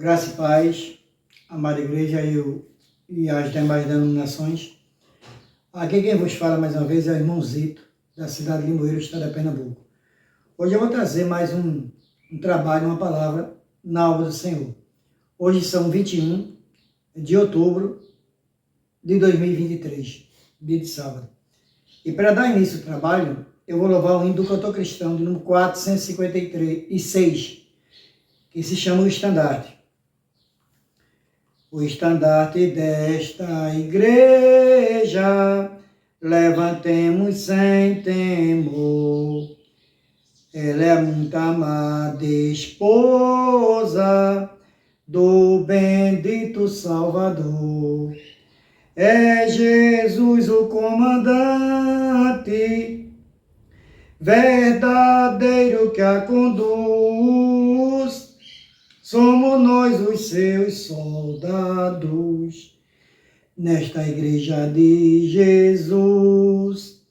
Graça e paz, amada igreja e as demais denominações. Aqui quem vos fala mais uma vez é o irmão Zito, da cidade de Limoeiro, estado de Pernambuco. Hoje eu vou trazer mais um trabalho, uma palavra na obra do Senhor. Hoje são 21 de outubro de 2023, dia de sábado. E para dar início ao trabalho, eu vou louvar o hino do cantor cristão, de número 456, que se chama o Estandarte. O estandarte desta igreja, levantemos sem temor. Ela é muito amada esposa do bendito Salvador. É Jesus o comandante, verdadeiro que a conduz. Somos nós os seus soldados, nesta igreja de Jesus.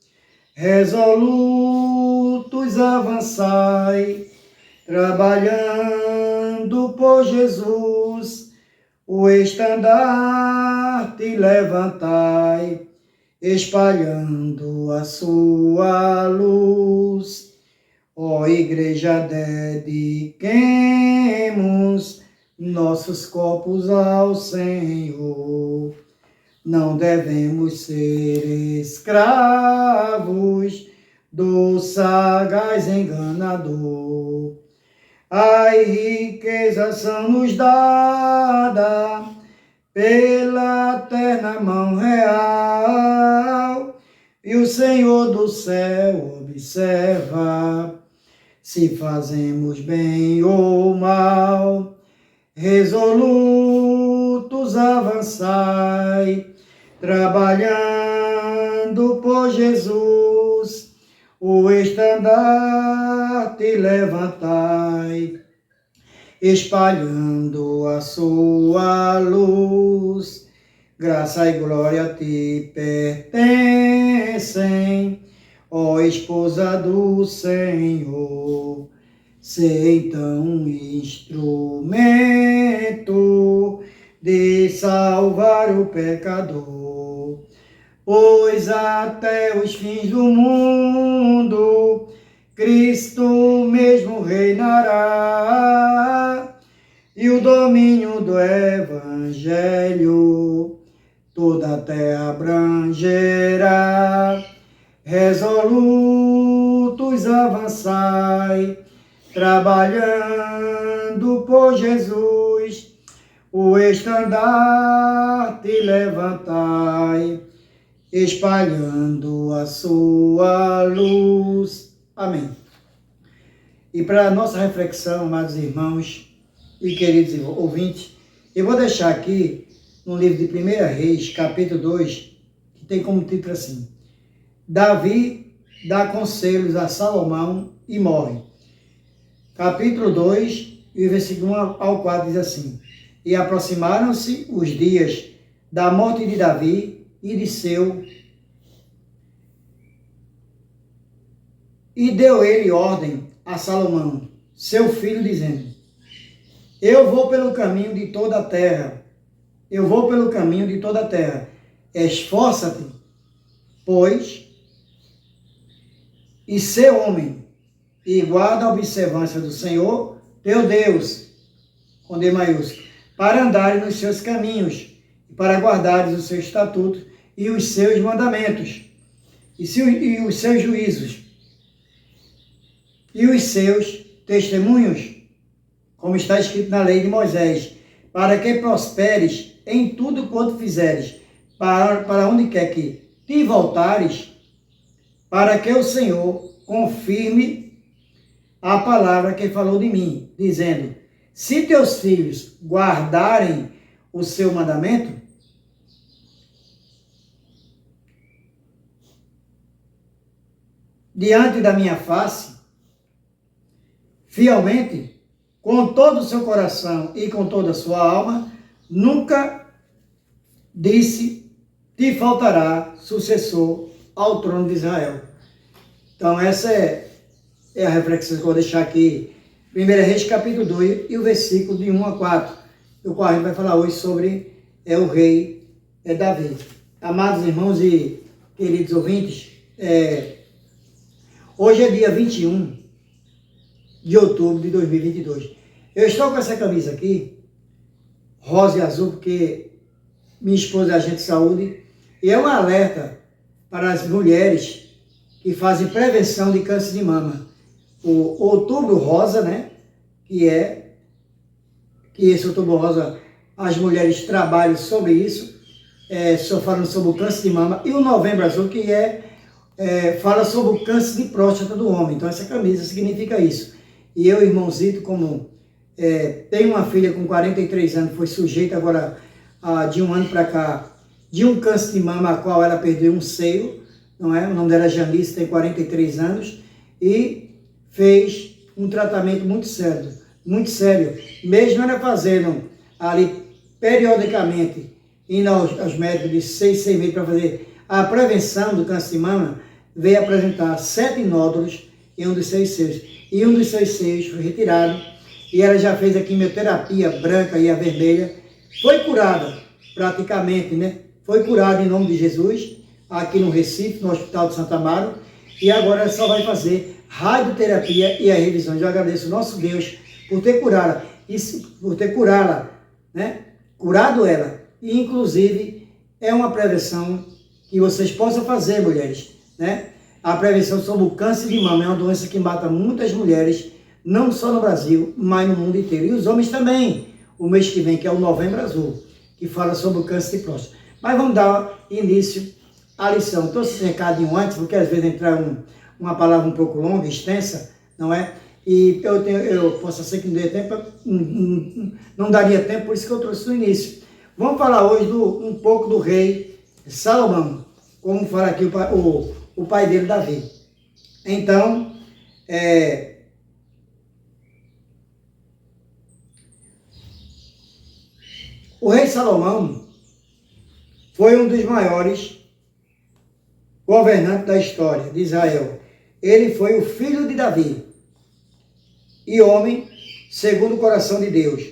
Resolutos avançai, trabalhando por Jesus. O estandarte levantai, espalhando a sua luz. Ó igreja, dediquemos nossos corpos ao Senhor. Não devemos ser escravos do sagaz enganador. As riquezas são nos dadas pela terna mão real, e o Senhor do céu observa se fazemos bem ou mal. Resolutos avançai, trabalhando por Jesus. O estandarte levantai, espalhando a sua luz. Graça e glória te pertencem, ó esposa do Senhor. Sê então um instrumento de salvar o pecador, pois até os fins do mundo Cristo mesmo reinará, e o domínio do Evangelho toda a terra abrangerá. Resolutos avançai, trabalhando por Jesus. O estandarte levantai, espalhando a sua luz. Amém. E para a nossa reflexão, amados irmãos e queridos ouvintes, eu vou deixar aqui no livro de 1 Reis, capítulo 2, que tem como título assim: Davi dá conselhos a Salomão e morre. Capítulo 2, e o versículo 1 ao 4 diz assim: E aproximaram-se os dias da morte de Davi e de seu, e deu ele ordem a Salomão, seu filho, dizendo: Eu vou pelo caminho de toda a terra, esforça-te, pois, e sê homem, e guarda a observância do Senhor, teu Deus, com D maiúsculo, para andares nos seus caminhos, e para guardares os seus estatutos e os seus mandamentos, e os seus juízos, e os seus testemunhos, como está escrito na lei de Moisés, para que prosperes em tudo quanto fizeres, para onde quer que te voltares, para que o Senhor confirme a palavra que falou de mim, dizendo: Se teus filhos guardarem o seu mandamento, diante da minha face, fielmente, com todo o seu coração e com toda a sua alma, nunca te faltará sucessor ao trono de Israel. Então essa é a reflexão que eu vou deixar aqui. 1 Reis capítulo 2 e o versículo de 1 a 4. do qual a gente vai falar hoje sobre o rei Davi. Amados irmãos e queridos ouvintes, hoje é dia 21 de outubro de 2022. Eu estou com essa camisa aqui, rosa e azul, porque minha esposa é agente de saúde, e é um alerta para as mulheres que fazem prevenção de câncer de mama. O outubro rosa, né, que esse outubro rosa, as mulheres trabalham sobre isso, só falando sobre o câncer de mama, e o novembro azul, que fala sobre o câncer de próstata do homem. Então essa camisa significa isso. E eu, irmãozito, como tenho uma filha com 43 anos, foi sujeita agora de um ano para cá, de um câncer de mama, a qual ela perdeu um seio, não é? O nome dela é Janice, tem 43 anos, e fez um tratamento muito sério, mesmo ela fazendo ali periodicamente, indo aos médicos de 6 meses para fazer a prevenção do câncer de mama, veio apresentar 7 nódulos em um dos 6 seios, e um dos 6 seios foi retirado, e ela já fez a quimioterapia branca e a vermelha, foi curada praticamente, né? Foi curada em nome de Jesus, aqui no Recife, no Hospital de Santa Amaro, e agora ela só vai fazer radioterapia e as revisões. Eu agradeço ao nosso Deus por ter curado né? Curado ela. E, inclusive, é uma prevenção que vocês possam fazer, mulheres, né? A prevenção sobre o câncer de mama é uma doença que mata muitas mulheres, não só no Brasil, mas no mundo inteiro. E os homens também, o mês que vem, que é o Novembro Azul, que fala sobre o câncer de próstata. Mas vamos dar início à lição. Trouxe esse recadinho antes, porque às vezes entra uma palavra um pouco longa, extensa, não é? E eu posso ser que não dê tempo, não daria tempo, por isso que eu trouxe no início. Vamos falar hoje um pouco do rei Salomão, como fala aqui o pai dele, Davi. Então, o rei Salomão foi um dos maiores governantes da história de Israel. Ele foi o filho de Davi e homem segundo o coração de Deus,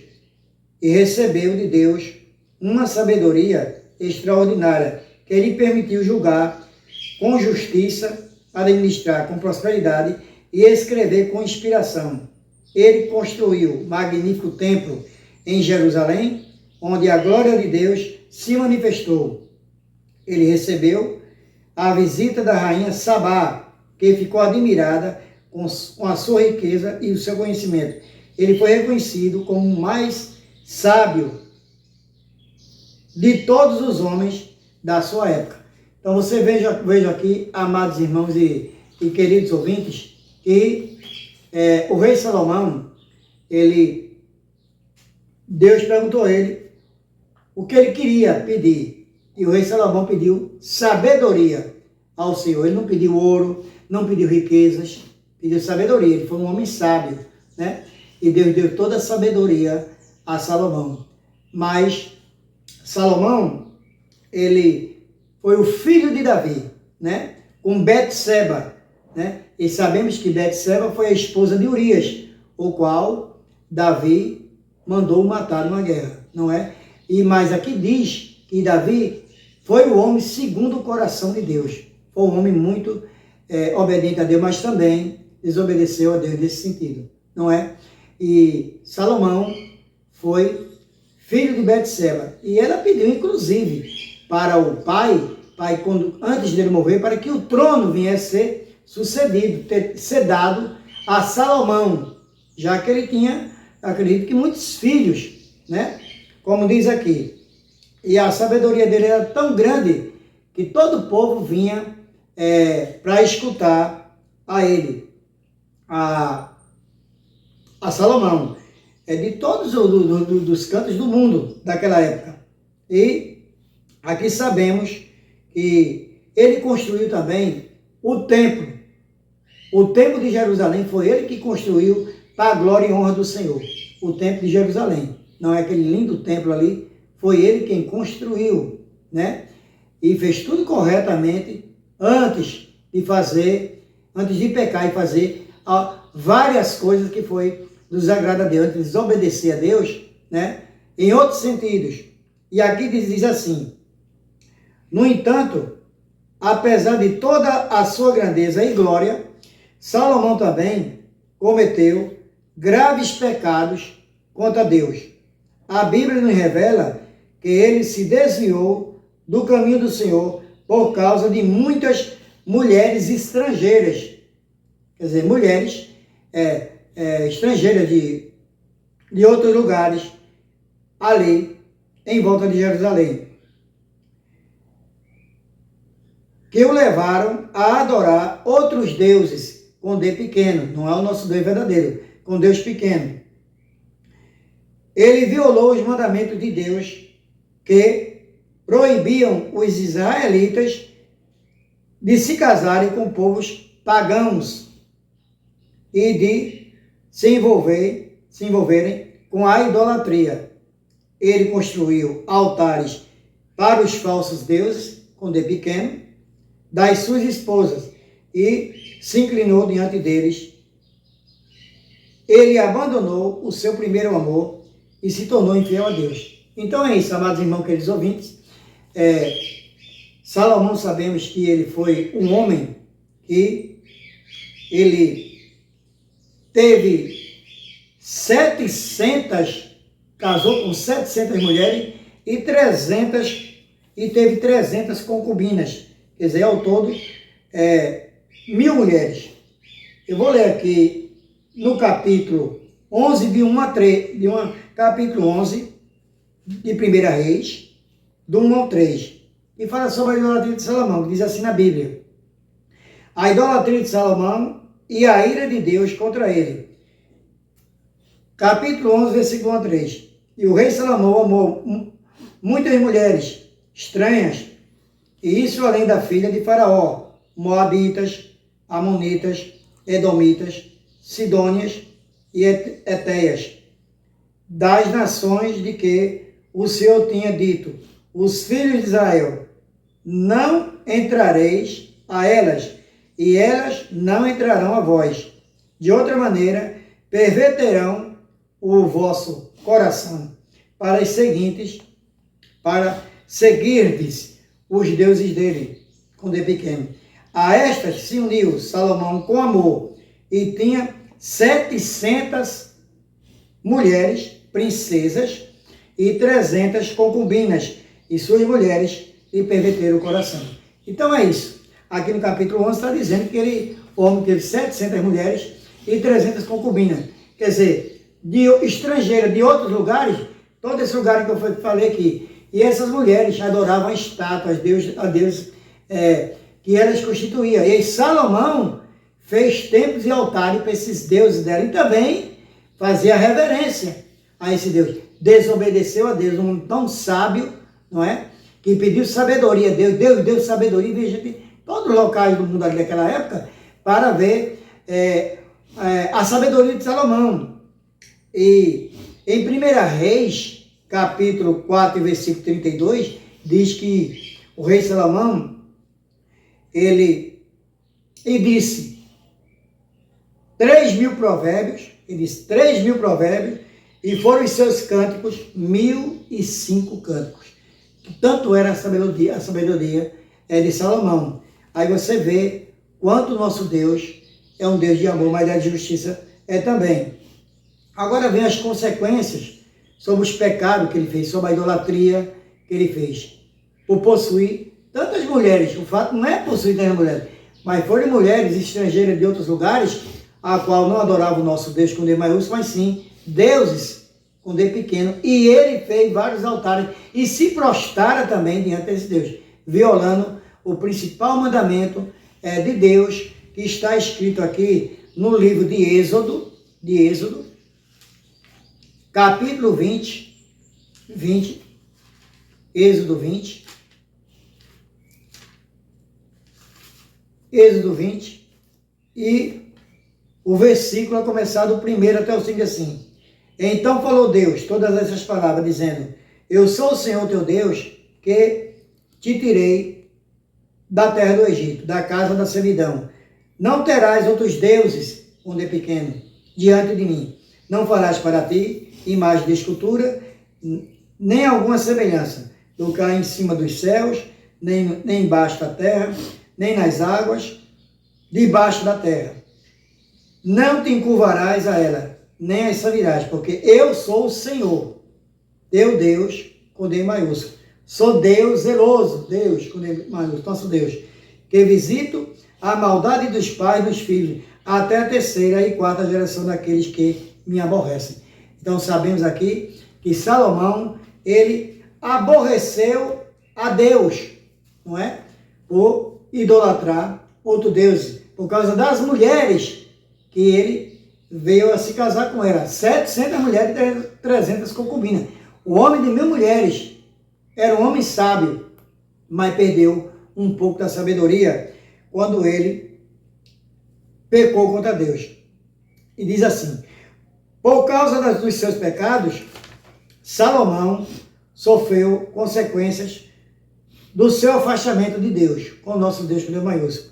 e recebeu de Deus uma sabedoria extraordinária que lhe permitiu julgar com justiça, administrar com prosperidade e escrever com inspiração. Ele construiu magnífico templo em Jerusalém, onde a glória de Deus se manifestou. Ele recebeu a visita da rainha Sabá, que ficou admirada com a sua riqueza e o seu conhecimento. Ele foi reconhecido como o mais sábio de todos os homens da sua época. Então você veja aqui, amados irmãos e queridos ouvintes, que o rei Salomão, Deus perguntou a ele o que ele queria pedir. E o rei Salomão pediu sabedoria ao Senhor. Ele não pediu ouro, não pediu riquezas, pediu sabedoria. Ele foi um homem sábio, né? E Deus deu toda a sabedoria a Salomão. Mas Salomão, ele foi o filho de Davi, né? Com Betseba, né? E sabemos que Betseba foi a esposa de Urias, o qual Davi mandou matar numa guerra, não é? Mas aqui diz que Davi foi o homem segundo o coração de Deus. Foi um homem muito obediente a Deus, mas também desobedeceu a Deus nesse sentido, não é? E Salomão foi filho de Betseba. E ela pediu, inclusive, para o pai antes dele morrer, para que o trono viesse ser sucedido, ser dado a Salomão, já que ele tinha, acredito que muitos filhos, né? Como diz aqui. E a sabedoria dele era tão grande que todo o povo vinha para escutar a ele, a Salomão, de todos os cantos do mundo daquela época. E aqui sabemos que ele construiu também o templo. O templo de Jerusalém foi ele que construiu para a glória e honra do Senhor. O templo de Jerusalém. Não é aquele lindo templo ali, foi ele quem construiu, né? E fez tudo corretamente antes de pecar e fazer várias coisas que foi desagrada a Deus, antes de desobedecer a Deus, né? em outros sentidos. E aqui diz assim: no entanto, apesar de toda a sua grandeza e glória, Salomão também cometeu graves pecados contra Deus. A Bíblia nos revela que ele se desviou do caminho do Senhor por causa de muitas mulheres estrangeiras. Quer dizer, mulheres estrangeiras de outros lugares ali em volta de Jerusalém, que o levaram a adorar outros deuses com D pequeno. Não é o nosso Deus verdadeiro, com Deus pequeno. Ele violou os mandamentos de Deus que proibiam os israelitas de se casarem com povos pagãos e de se envolverem com a idolatria. Ele construiu altares para os falsos deuses, com D pequeno, das suas esposas, e se inclinou diante deles. Ele abandonou o seu primeiro amor e se tornou infiel a Deus. Então é isso, amados irmãos, queridos ouvintes. Salomão, sabemos que ele foi um homem que ele teve 700, casou com 700 mulheres e teve 300 concubinas. Quer dizer, ao todo, 1000 mulheres. Eu vou ler aqui no capítulo 11, de 1 a 3, capítulo 11, de 1 Reis, do 1 ao 3, e fala sobre a idolatria de Salomão, que diz assim na Bíblia: a idolatria de Salomão e a ira de Deus contra ele. Capítulo 11, versículo 1 a 3. E o rei Salomão amou muitas mulheres estranhas, e isso além da filha de Faraó, moabitas, amonitas, edomitas, sidônias e etéias, das nações de que o Senhor tinha dito: os filhos de Israel, não entrareis a elas, e elas não entrarão a vós. De outra maneira, perverterão o vosso coração para seguirdes os deuses dele, com D pequeno. A estas se uniu Salomão com amor, e tinha 700 mulheres, princesas, e 300 concubinas, e suas mulheres lhe perverteram o coração. Então é isso. Aqui no capítulo 11 está dizendo que o homem teve 700 mulheres e 300 concubinas. Quer dizer, de estrangeiras, de outros lugares, todos esses lugares que eu falei aqui. E essas mulheres adoravam a estátuas, a Deus que elas constituíam. E aí Salomão fez templos e altares para esses deuses dela, e também fazia reverência a esse Deus. Desobedeceu a Deus, um homem tão sábio, não é? Que pediu sabedoria a Deus. Deus deu sabedoria, veja, todos os locais do mundo ali daquela época, para ver a sabedoria de Salomão. E em 1 Reis, capítulo 4, versículo 32, diz que o rei Salomão, ele disse 3.000 provérbios, e foram os seus cânticos 1.005 cânticos. Tanto era a sabedoria de Salomão. Aí você vê quanto o nosso Deus é um Deus de amor, mas de justiça também. Agora vem as consequências sobre os pecados que ele fez, sobre a idolatria que ele fez. Por possuir tantas mulheres. O fato não é possuir tantas mulheres, mas foram mulheres estrangeiras de outros lugares, a qual não adoravam o nosso Deus com D maiúsculo, mas sim deuses com D pequeno. E ele fez vários altares e se prostrara também diante desse Deus, violando o principal mandamento de Deus, que está escrito aqui no livro de Êxodo, capítulo 20, Êxodo 20, e o versículo é começar do 1 até o 5 assim. Então falou Deus todas essas palavras, dizendo: eu sou o Senhor teu Deus, que te tirei da terra do Egito, da casa da servidão. Não terás outros deuses, quando é pequeno, diante de mim. Não farás para ti imagem de escultura, nem alguma semelhança do que há em cima dos céus, nem embaixo da terra, nem nas águas, debaixo da terra. Não te encurvarás a ela, nem as servirás, porque eu sou o Senhor, teu Deus, com D maiúsculo. Sou Deus zeloso, Deus, com D maiúsculo, nosso Deus, que visito a maldade dos pais e dos filhos, até a terceira e quarta geração daqueles que me aborrecem. Então sabemos aqui que Salomão, ele aborreceu a Deus, não é? Por idolatrar outro Deus, por causa das mulheres que ele veio a se casar com ela. 700 mulheres e 300 concubinas. O homem de 1000 mulheres era um homem sábio, mas perdeu um pouco da sabedoria quando ele pecou contra Deus. E diz assim: por causa dos seus pecados, Salomão sofreu consequências do seu afastamento de Deus, com o nosso Deus com D maiúsculo.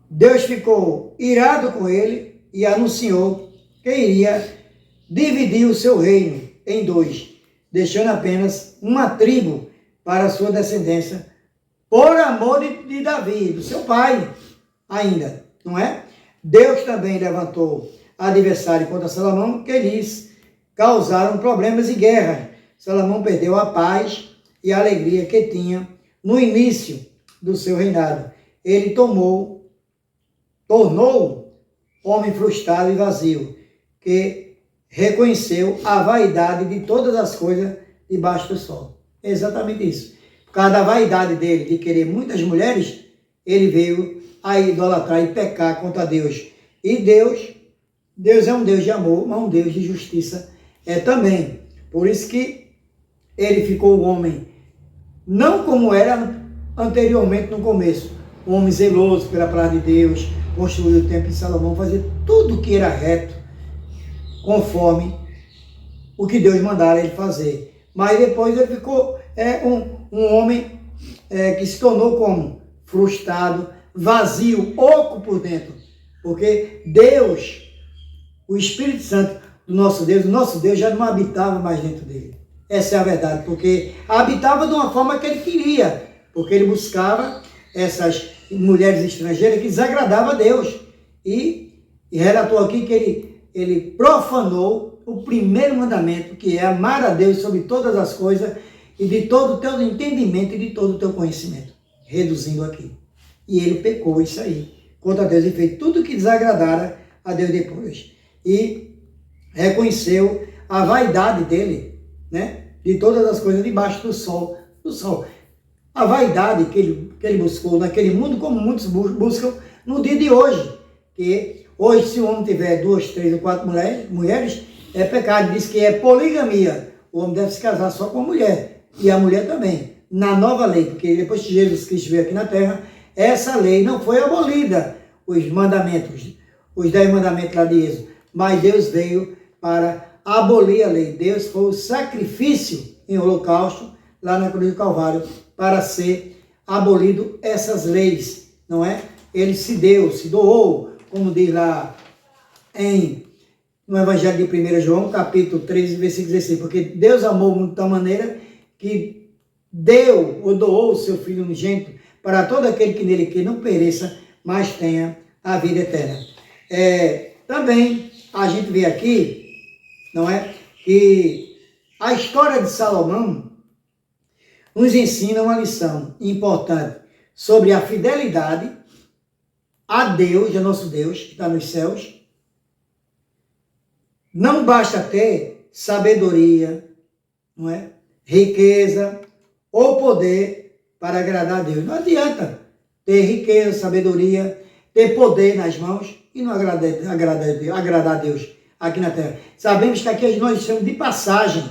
Deus ficou irado com ele e anunciou que iria dividir o seu reino em 2, deixando apenas uma tribo para a sua descendência, por amor de Davi, do seu pai ainda, não é? Deus também levantou adversário contra Salomão, que lhes causaram problemas e guerra. Salomão perdeu a paz e a alegria que tinha no início do seu reinado. Ele tornou homem frustrado e vazio, que reconheceu a vaidade de todas as coisas debaixo do sol. É exatamente isso. Por causa da vaidade dele, de querer muitas mulheres, ele veio a idolatrar e pecar contra Deus. E Deus é um Deus de amor, mas um Deus de justiça também. Por isso que ele ficou um homem, não como era anteriormente no começo, um homem zeloso pela palavra de Deus, construiu o templo de Salomão, fazia tudo que era reto, conforme o que Deus mandara ele fazer. Mas depois ele ficou um homem que se tornou como? Frustrado, vazio, oco por dentro. Porque Deus, o Espírito Santo do nosso Deus já não habitava mais dentro dele. Essa é a verdade, porque habitava de uma forma que ele queria, porque ele buscava essas mulheres estrangeiras que desagradavam a Deus. E relatou aqui que ele profanou o primeiro mandamento, que é amar a Deus sobre todas as coisas e de todo o teu entendimento e de todo o teu conhecimento. Reduzindo aqui. E ele pecou isso aí contra Deus e fez tudo que desagradara a Deus depois. E reconheceu a vaidade dele, né? De todas as coisas debaixo do sol. A vaidade que ele buscou naquele mundo, como muitos buscam no dia de hoje. Que hoje, se o homem tiver 2, 3 ou 4 mulheres, é pecado. Diz que é poligamia. O homem deve se casar só com a mulher. E a mulher também. Na nova lei, porque depois que Jesus Cristo veio aqui na terra, essa lei não foi abolida, os mandamentos, os 10 mandamentos lá de Êxodo. Mas Deus veio para abolir a lei. Deus foi o sacrifício em holocausto, lá na cruz do Calvário, para ser abolido essas leis, não é? Ele se doou, como diz lá no Evangelho de 1 João, capítulo 3, versículo 16, porque Deus amou muito de tal maneira que deu ou doou o seu Filho unigênito para todo aquele que nele que não pereça, mas tenha a vida eterna. Também a gente vê aqui, não é, que a história de Salomão nos ensina uma lição importante sobre a fidelidade a Deus, a nosso Deus, que está nos céus. Não basta ter sabedoria, não é, riqueza ou poder para agradar a Deus. Não adianta ter riqueza, sabedoria, ter poder nas mãos e não agradar a Deus aqui na terra. Sabemos que aqui nós estamos de passagem.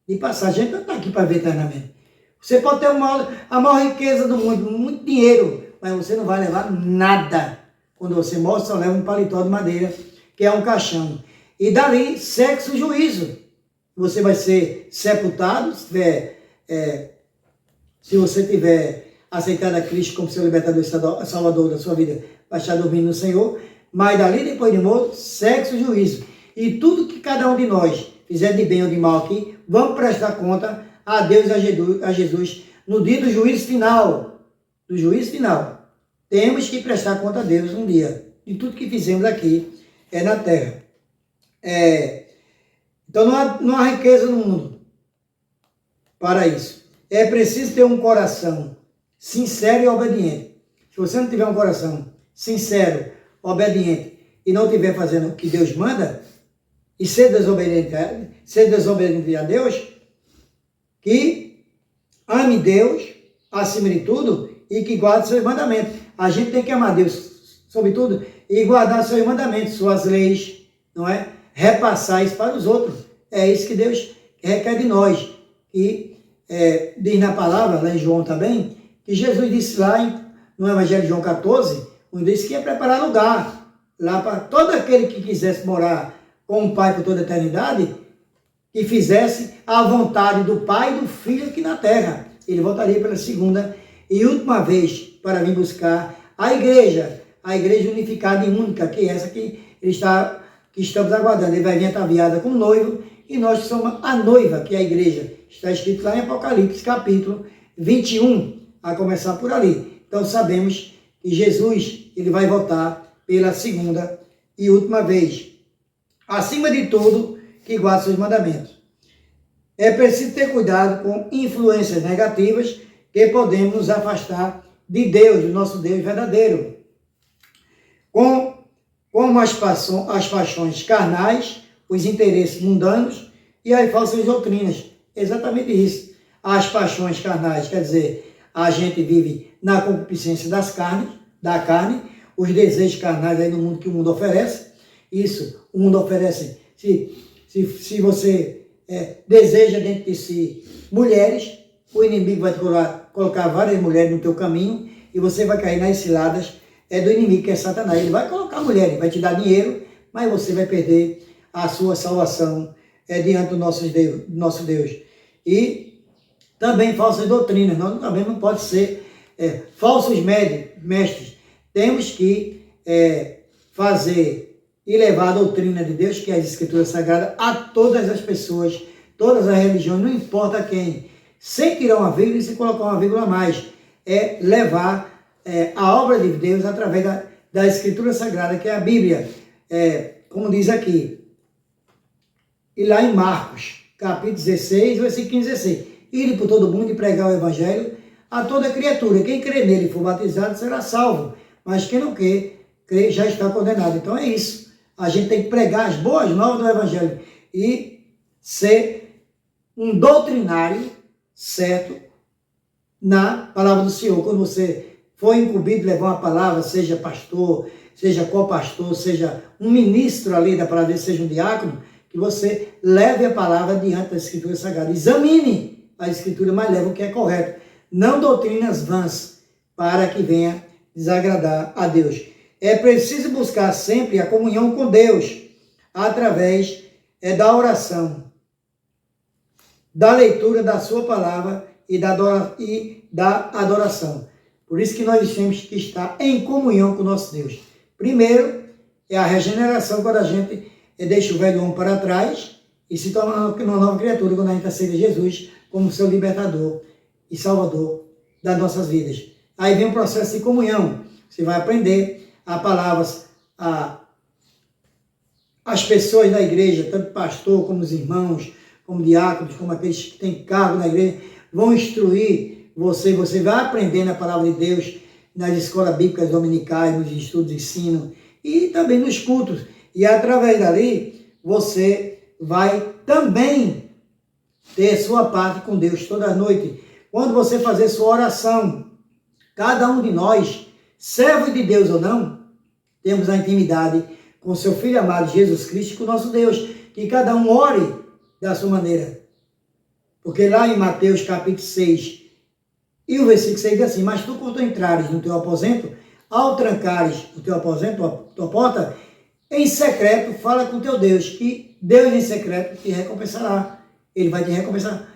De passagem, a gente não está aqui para ver eternamente. Você pode ter a maior riqueza do mundo, muito dinheiro, mas você não vai levar nada. Quando você morre, só leva um paletó de madeira, que é um caixão. E dali, segue-se o juízo. Você vai ser sepultado, se você tiver aceitado a Cristo como seu libertador e salvador da sua vida, vai estar dormindo no Senhor. Mas dali, depois de morto, segue-se o juízo. E tudo que cada um de nós fizer de bem ou de mal aqui, vamos prestar conta a Deus e a Jesus no dia do juízo final. Do juízo final. Temos que prestar conta a Deus um dia de tudo que fizemos aqui na terra. Então não há riqueza no mundo para isso. É preciso ter um coração sincero e obediente. Se você não tiver um coração sincero, obediente, e não estiver fazendo o que Deus manda, e ser desobediente a Deus, que ame Deus acima de tudo e que guarde seus mandamentos. A gente tem que amar Deus sobretudo e guardar seus mandamentos, suas leis, não é? Repassar isso para os outros. É isso que Deus requer de nós. E diz na palavra, lá em João também, que Jesus disse lá no Evangelho de João 14, onde disse que ia preparar lugar lá para todo aquele que quisesse morar com o Pai por toda a eternidade, que fizesse a vontade do Pai e do Filho aqui na terra. Ele voltaria pela segunda e última vez para vir buscar a igreja unificada e única, que é essa que estamos aguardando. Ele vai vir ataviada como noivo e nós somos a noiva, que é a igreja. Está escrito lá em Apocalipse, capítulo 21, a começar por ali. Então sabemos que Jesus ele vai voltar pela segunda e última vez. Acima de tudo, que guarda seus mandamentos. É preciso ter cuidado com influências negativas que podemos nos afastar de Deus, do nosso Deus verdadeiro. Como as paixões carnais, os interesses mundanos e as falsas doutrinas. Exatamente isso. As paixões carnais, quer dizer, a gente vive na concupiscência da carne, os desejos carnais aí no mundo que o mundo oferece. Isso, o mundo oferece. Se você deseja dentro de si mulheres, o inimigo vai colocar várias mulheres no teu caminho e você vai cair nas ciladas do inimigo, que é Satanás. Ele vai colocar mulheres, vai te dar dinheiro, mas você vai perder a sua salvação diante do nosso Deus. E também falsas doutrinas. Nós também não pode ser falsos mestres. Temos que fazer e levar a doutrina de Deus, que é as Escrituras Sagradas, a todas as pessoas, todas as religiões, não importa quem, sem tirar uma vírgula e sem colocar uma vírgula a mais. É levar a obra de Deus através da Escritura Sagrada, que é a Bíblia, como diz aqui. E lá em Marcos, capítulo 16, versículo 15 e 16. Ir por todo mundo e pregar o Evangelho a toda criatura. Quem crer nele e for batizado será salvo, mas quem não crer já está condenado. Então é isso. A gente tem que pregar as boas novas do Evangelho e ser um doutrinário certo na palavra do Senhor. Quando você for incumbido de levar uma palavra, seja pastor, seja co-pastor, seja um ministro ali da palavra, seja um diácono, que você leve a palavra diante da Escritura Sagrada. Examine a Escritura, mas leve o que é correto. Não doutrinas vãs, para que venha desagradar a Deus. É preciso buscar sempre a comunhão com Deus, através da oração, da leitura da sua palavra e da adoração. Por isso que nós temos que estar em comunhão com o nosso Deus. Primeiro, é a regeneração, quando a gente deixa o velho homem para trás e se torna uma nova criatura, quando a gente aceita Jesus como seu libertador e salvador das nossas vidas. Aí vem um processo de comunhão. Você vai aprender a palavras, as pessoas da igreja, tanto pastor como os irmãos, como diáconos, como aqueles que têm cargo na igreja, vão instruir você vai aprendendo a palavra de Deus nas escolas bíblicas dominicais, nos estudos de ensino e também nos cultos. E através dali, você vai também ter sua parte com Deus toda noite. Quando você fazer sua oração, cada um de nós, servo de Deus ou não, temos a intimidade com seu Filho amado Jesus Cristo e com o nosso Deus. Que cada um ore da sua maneira. Porque lá em Mateus capítulo 6, e o versículo 6 diz assim: mas tu, quando entrares no teu aposento, ao trancares o teu aposento, a tua porta, em secreto fala com teu Deus, que Deus em secreto te recompensará. Ele vai te recompensar.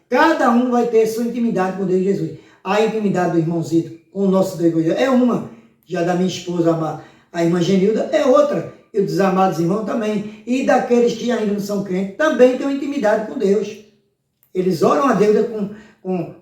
Cada um vai ter sua intimidade com Deus Jesus. A intimidade do irmãozito com o nosso Deus é uma. Já da minha esposa, a irmã Genilda, é outra. e os amados irmãos também. E daqueles que ainda não são crentes, também têm uma intimidade com Deus. Eles oram a Deus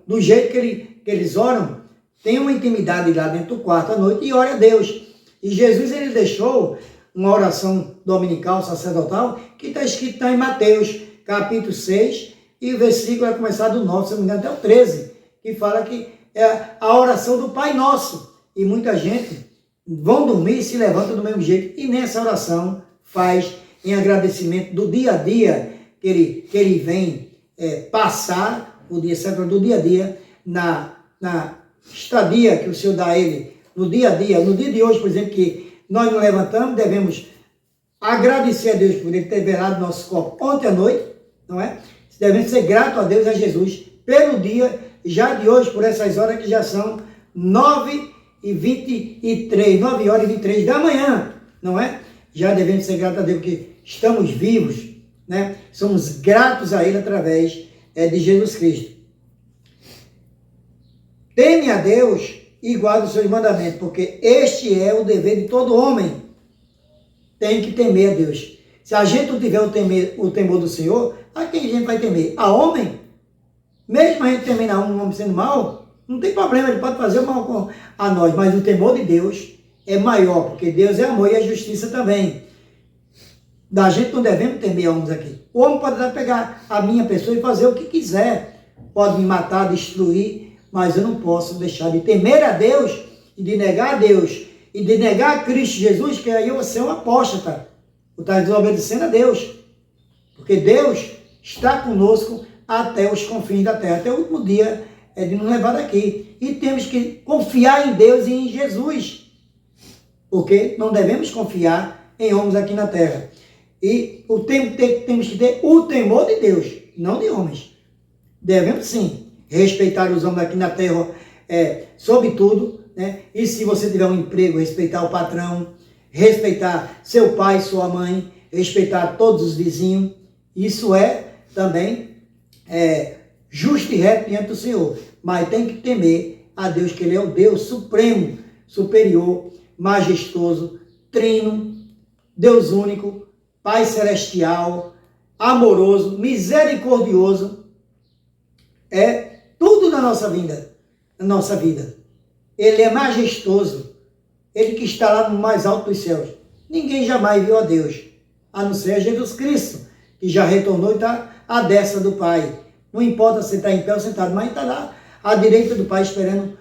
do jeito que eles oram. Tem uma intimidade lá dentro do quarto à noite e ora a Deus. E Jesus, ele deixou uma oração dominical, sacerdotal, que está escrito em Mateus, capítulo 6, e o versículo vai começar do 9, se não me engano, até o 13, que fala que é a oração do Pai Nosso. E muita gente vão dormir e se levanta do mesmo jeito, e nessa oração faz em agradecimento do dia a dia que ele vem passar, o dia certo do dia a dia, na estadia que o Senhor dá a ele, no dia a dia, no dia de hoje, por exemplo, que nós nos levantamos, devemos agradecer a Deus por ele ter velado nosso corpo ontem à noite, não é? Devemos ser gratos a Deus, a Jesus, pelo dia, já de hoje, por essas horas que já são 9h23, 9h23 da manhã, não é? Já devemos ser gratos a Deus, porque estamos vivos, né? Somos gratos a Ele através de Jesus Cristo. Teme a Deus e guarda os seus mandamentos, porque este é o dever de todo homem. Tem que temer a Deus. Se a gente não tiver o temor do Senhor, a quem a gente vai temer? A homem? Mesmo a gente temendo a um homem sendo mal, não tem problema, ele pode fazer o mal a nós, mas o temor de Deus é maior, porque Deus é amor e é justiça também. Da gente não devemos temer a homens aqui. O homem pode até pegar a minha pessoa e fazer o que quiser. Pode me matar, destruir, mas eu não posso deixar de temer a Deus e de negar a Deus e de negar a Cristo Jesus, que aí eu vou ser um apóstata. Eu estou desobedecendo a Deus. Porque Deus está conosco até os confins da terra, até o último dia de nos levar daqui. E temos que confiar em Deus e em Jesus. Porque não devemos confiar em homens aqui na terra. E temos que ter o temor de Deus, não de homens. Devemos sim respeitar os homens aqui na terra, sobretudo, né? E se você tiver um emprego, respeitar o patrão, respeitar seu pai, sua mãe, respeitar todos os vizinhos. Isso é também justo e reto diante do Senhor. Mas tem que temer a Deus, que Ele é o Deus supremo, superior, majestoso, trino, Deus único, Pai celestial, amoroso, misericordioso. É tudo na nossa vida. Ele é majestoso. Ele que está lá no mais alto dos céus. Ninguém jamais viu a Deus, a não ser Jesus Cristo, que já retornou e está à destra do Pai. Não importa se está em pé ou sentado, mas está lá à direita do Pai, esperando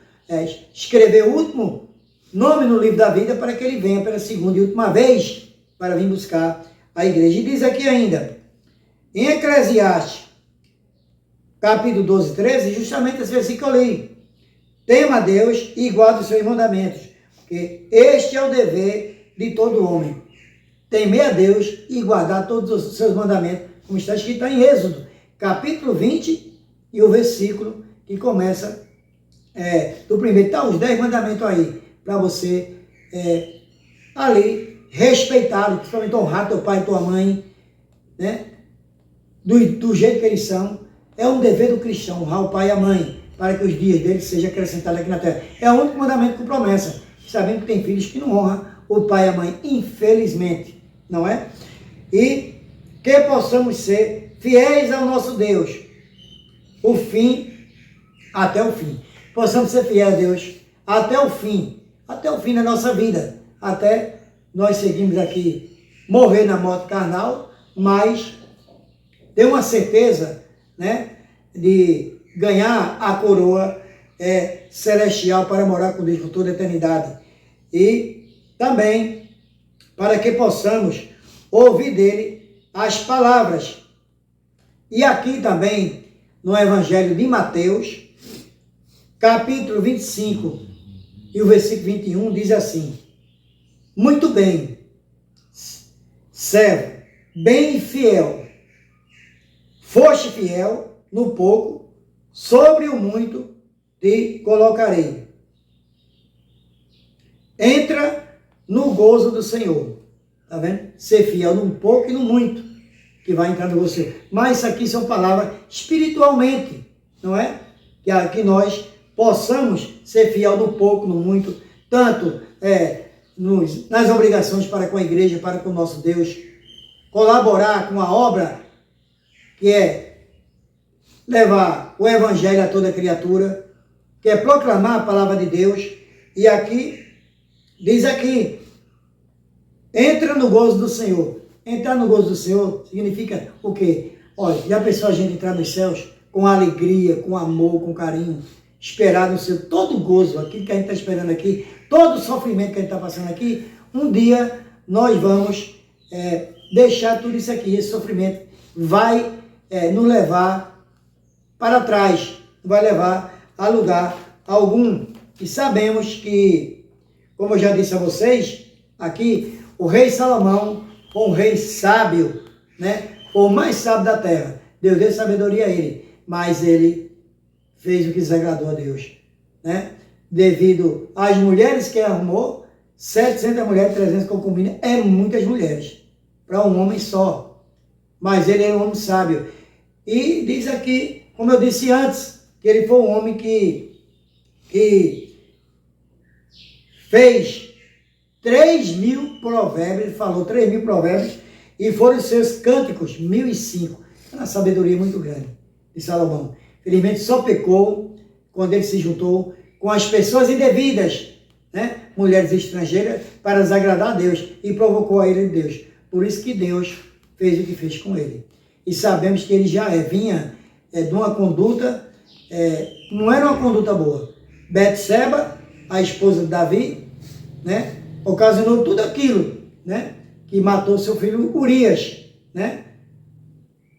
escrever o último nome no livro da vida para que ele venha pela segunda e última vez para vir buscar a igreja. E diz aqui ainda, em Eclesiastes, capítulo 12, 13, justamente esse versículo que eu li. Tema a Deus e guarda os seus mandamentos, porque este é o dever de todo homem. Temer a Deus e guardar todos os seus mandamentos, como está escrito em Êxodo, capítulo 20, e o versículo que começa do primeiro. Está os 10 mandamentos aí, para você ali respeitá-lo, principalmente honrar teu pai e tua mãe, né? Do jeito que eles são. É um dever do cristão honrar o pai e a mãe, para que os dias deles sejam acrescentados aqui na terra. É o único mandamento com promessa. Sabendo que tem filhos que não honram o pai e a mãe, infelizmente, não é? E que possamos ser fiéis ao nosso Deus, até o fim. Possamos ser fiéis a Deus até o fim da nossa vida, até nós seguimos aqui, morrer na morte carnal, mas ter uma certeza, né, de ganhar a coroa celestial para morar com Deus por toda a eternidade. E também para que possamos ouvir dele as palavras. E aqui também, no Evangelho de Mateus, capítulo 25, e o versículo 21, diz assim: muito bem, servo, bem e fiel, foste fiel no pouco, sobre o muito te colocarei. Entra no gozo do Senhor. Tá vendo? Ser fiel no pouco e no muito, que vai entrar no gozo do Senhor. Mas isso aqui são palavras espiritualmente, não é? Que nós possamos ser fiel no pouco, no muito, tanto nas obrigações para com a igreja, para com o nosso Deus, colaborar com a obra que é levar o evangelho a toda criatura, que é proclamar a palavra de Deus. E aqui, diz aqui, entra no gozo do Senhor. Entrar no gozo do Senhor significa o quê? Olha, já pensou a gente entrar nos céus com alegria, com amor, com carinho, esperar no Senhor, todo o gozo, aquilo que a gente está esperando aqui, todo o sofrimento que a gente está passando aqui, um dia nós vamos deixar tudo isso aqui, esse sofrimento vai nos levar para trás, vai levar a lugar algum. E sabemos que, como eu já disse a vocês, aqui, o rei Salomão foi um rei sábio, né? O mais sábio da terra. Deus deu sabedoria a ele, mas ele fez o que desagradou a Deus, né? Devido às mulheres que arrumou, 700 mulheres, 300 concubinas, muitas mulheres, para um homem só. Mas ele era um homem sábio. E diz aqui, como eu disse antes, que ele foi um homem que fez 3.000 provérbios, ele falou 3.000 provérbios, e foram os seus cânticos, 1.005. É uma sabedoria muito grande de Salomão. Felizmente só pecou quando ele se juntou com as pessoas indevidas, né? Mulheres estrangeiras, para desagradar a Deus, e provocou a ira de Deus. Por isso que Deus fez o que fez com ele. E sabemos que ele já vinha de uma conduta, não era uma conduta boa. Betseba, a esposa de Davi, né? Ocasionou tudo aquilo, né? Que matou seu filho Urias, né?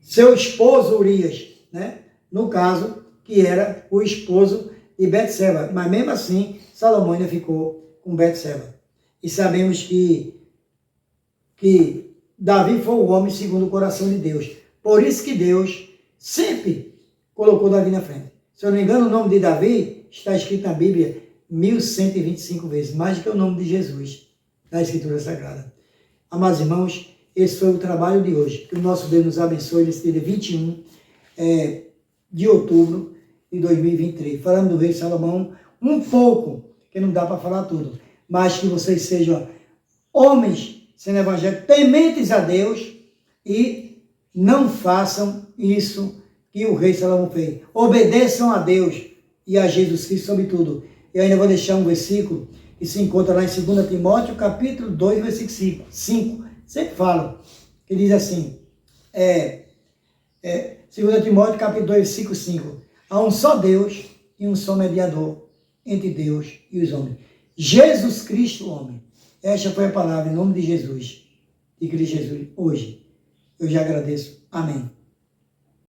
Seu esposo Urias, né? No caso, que era o esposo de Betseba. Mas mesmo assim, Salomão ainda ficou com Betseba. E sabemos que Davi foi o homem segundo o coração de Deus. Por isso que Deus sempre colocou Davi na frente. Se eu não me engano, o nome de Davi está escrito na Bíblia 1125 vezes, mais do que o nome de Jesus, na Escritura Sagrada. Amados irmãos, esse foi o trabalho de hoje. Que o nosso Deus nos abençoe nesse dia 21 de outubro de 2023. Falando do rei Salomão, um pouco, que não dá para falar tudo, mas que vocês sejam homens sendo evangélicos, tementes a Deus, e não façam isso que o rei Salomão fez. Obedeçam a Deus e a Jesus Cristo sobre tudo. Eu ainda vou deixar um versículo que se encontra lá em 2 Timóteo, capítulo 2, versículo 5. Sempre falo, que diz assim, 2 Timóteo, capítulo 2, versículo 5. Há um só Deus e um só mediador entre Deus e os homens. Jesus Cristo, homem. Esta foi a palavra em nome de Jesus, de Cristo Jesus, hoje. Eu já agradeço. Amém.